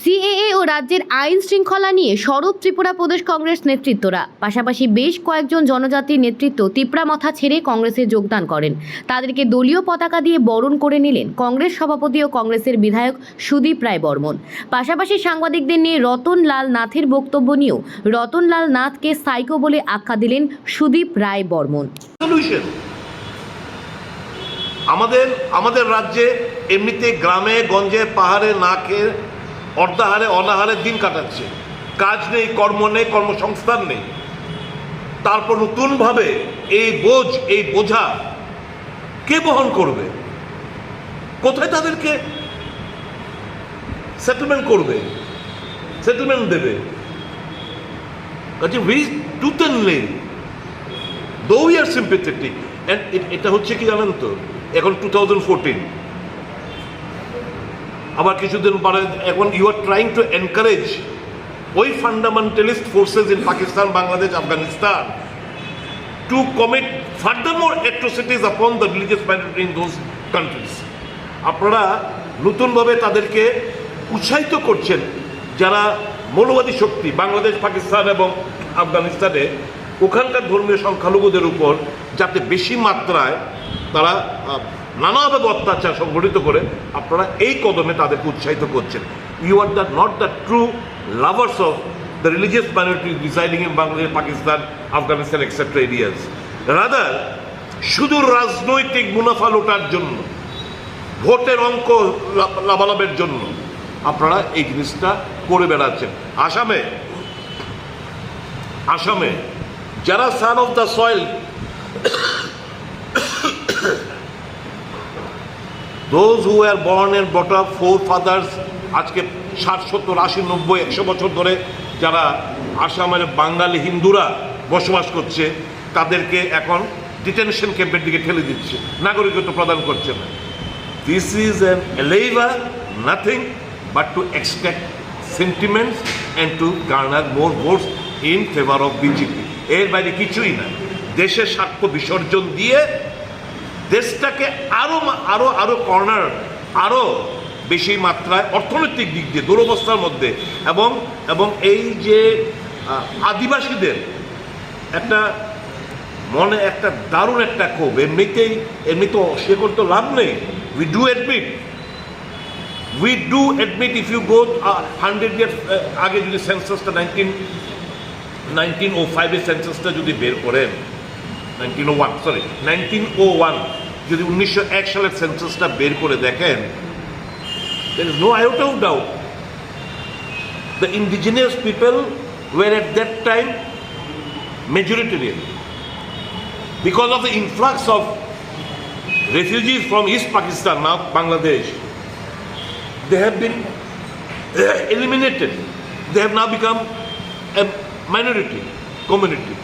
CAA ও রাজ্যের আইন শৃঙ্খলা নিয়ে সরব ত্রিপুরা প্রদেশ কংগ্রেস নেতৃত্বরা। পাশাপাশি বেশ কয়েকজন জনজাতির নেতৃত্ব তিপ্রামথা ছেড়ে কংগ্রেসে যোগদান করেন। তাদেরকে দলীয় পতাকা দিয়ে বরণ করে নিলেন কংগ্রেস সভাপতি ও কংগ্রেসের বিধায়ক সুদীপ রায় বর্মন। পাশাপাশি সাংবাদিকদের নিয়ে রতন লাল নাথের বক্তব্য নিয়েও রতন লাল নাথকে সাইকো বলে আখ্যা দিলেন সুদীপ রায় বর্মন। আমাদের রাজ্যে এমনিতে গ্রামে গঞ্জে পাহাড়ে না খেয়ে অর্ধাহারে অনাহারে দিন কাটাচ্ছে, কাজ নেই, কর্ম নেই, কর্মসংস্থান নেই। তারপর নতুনভাবে এই বোঝা কে বহন করবে? কোথায় তাদেরকে সেটেলমেন্ট দেবে? Tooth and nail, though we are sympathetic. এটা হচ্ছে কি জানেন তো, এখন 2014, আবার কিছুদিন পরে এখন you are trying to encourage ওই fundamentalist forces in Pakistan, Bangladesh, Afghanistan to commit furthermore atrocities upon the religious minority in those countries. আপনারা নতুনভাবে তাদেরকে উৎসাহিত করছেন, যারা মৌলবাদী শক্তি বাংলাদেশ, পাকিস্তান এবং আফগানিস্তানে ওখানকার ধর্মীয় সংখ্যালঘুদের উপর যাতে বেশি মাত্রায় তারা নানাভাবে অত্যাচার সংগঠিত করে, আপনারা এই কদমে তাদেরকে উৎসাহিত করছেন। You are not the true lovers of the religious minority residing in Bangladesh, Pakistan, Afghanistan etcetera areas. Rather শুধু রাজনৈতিক মুনাফা লোটার জন্য, ভোটের অঙ্ক লাভালাভের জন্য আপনারা এই জিনিসটা করে বেড়াচ্ছেন। আসামে যারা son of the soil, those who were born and brought up, forefathers, আজকে 60, 70, 80, 90, 100 বছর ধরে যারা আসামের বাঙালি হিন্দুরা বসবাস করছে, তাদেরকে এখন ডিটেনশন ক্যাম্পের দিকে ঠেলে দিচ্ছে, নাগরিকত্ব প্রদান করছে না। This is an alibi, nothing but to extract sentiments and to garner more votes in favour of BJP. এর বাইরে কিছুই না। দেশের স্বার্থ বিসর্জন দিয়ে দেশটাকে আরো কর্নার, আরো বেশি মাত্রায় অর্থনৈতিক দিক দিয়ে দুরবস্থার মধ্যে, এবং এই যে আদিবাসীদের একটা মনে একটা দারুণ একটা ক্ষোভ, এমনি তো অস্বীকার তো লাভ নেই। We do admit if you go 100 years আগে যদি সেন্সাসটা 1905 সেন্সাসটা যদি বের করেন, 1901 যদি 1901 সালের সেন্সাসটা বের করে দেখেন, there is no iota of doubt the indigenous people were at that time majoritarian. Because of the influx of refugees from East Pakistan, now Bangladesh, they have been eliminated. They have now become a minority community.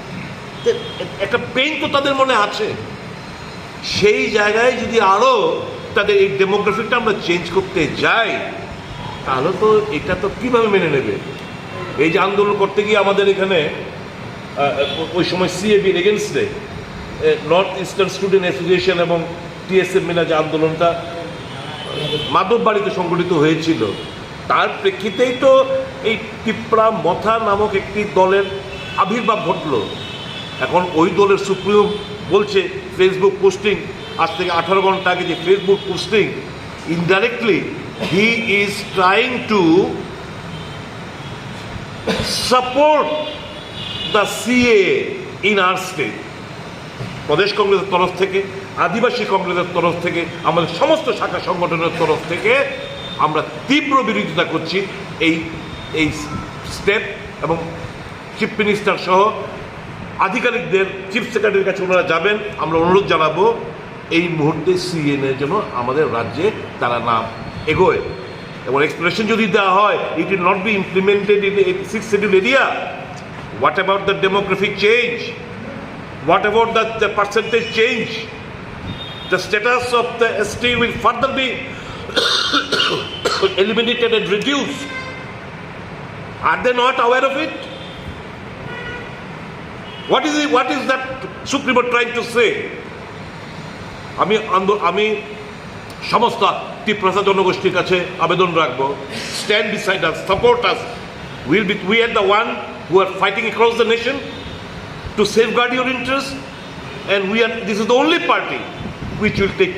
একটা pain তো তাদের মনে আছে। সেই জায়গায় যদি আরো তাদের এই ডেমোগ্রাফিকটা আমরা চেঞ্জ করতে যাই, তাহলে তো এটা তো কিভাবে মেনে নেবে? এই যে আন্দোলন করতে গিয়ে আমাদের এখানে ওই সময় সিএবির এগেনস্টে নর্থ ইস্টার্ন স্টুডেন্ট অ্যাসোসিয়েশন এবং টিএসএফ মিলা যে আন্দোলনটা মাধববাড়িতে সংগঠিত হয়েছিল, তার প্রেক্ষিতেই তো এই তিপ্রামথা নামক একটি দলের আবির্ভাব ঘটল। এখন ওই দলের সুপ্রিম বলছে ফেসবুক পোস্টিং, আজ থেকে 18 ঘন্টা আগে যে Facebook posting, indirectly he is trying to support the CAA in our state. প্রদেশ কংগ্রেসের তরফ থেকে, আদিবাসী কংগ্রেসের তরফ থেকে, আমাদের সমস্ত শাখা সংগঠনের তরফ থেকে আমরা তীব্র বিরোধিতা করছি এই স্টেপ, এবং চিফ মিনিস্টার সহ আধিকারিকদের, চিফ সেক্রেটারির কাছে ওনারা যাবেন। আমরা অনুরোধ জানাবো এই মুহূর্তে সিএনএ যেন আমাদের রাজ্যে তারা না এগোয়, এবং এক্সপ্রেশন যদি দেওয়া হয়, it will not be implemented in 6th schedule area. What about the demographic change? What about the percentage change? The status of the ST will further be eliminated and reduced. Are they not aware of it? What is that Supreme Court trying to say? আমি সমস্ত ত্রিপ্রাসা জনগোষ্ঠীর কাছে আবেদন রাখবো, stand beside us, support us. We are the one who are fighting across the nation to safeguard your interests, and this is the only party which will take